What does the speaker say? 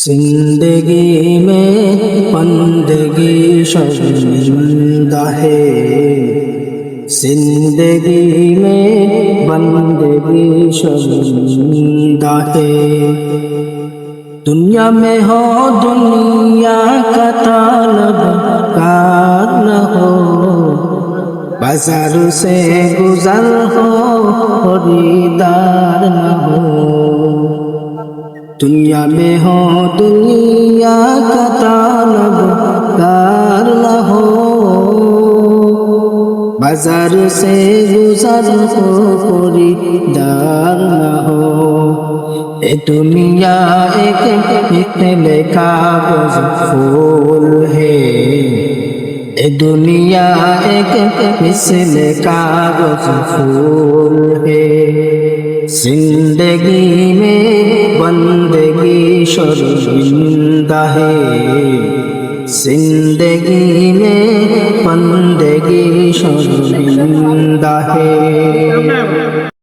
जिंदगी में बंदगी शर्मिंदा है, जिंदगी में बंदगी शर्मिंदा है। दुनिया में हो दुनिया का तलबगार न हो, बाजार से गुजर हो खरीदार न हो। दुनिया में हो दुनिया का तलबगार न हो, बाजार से गुजर हो खरीदार न हो। ए दुनिया एक मिथले कागज फूल है, ए दुनिया एक मिथले कागज फूल है। जिंदगी में बंदगी शर्मिंदा है, जिंदगी में बंदगी शर्मिंदा है।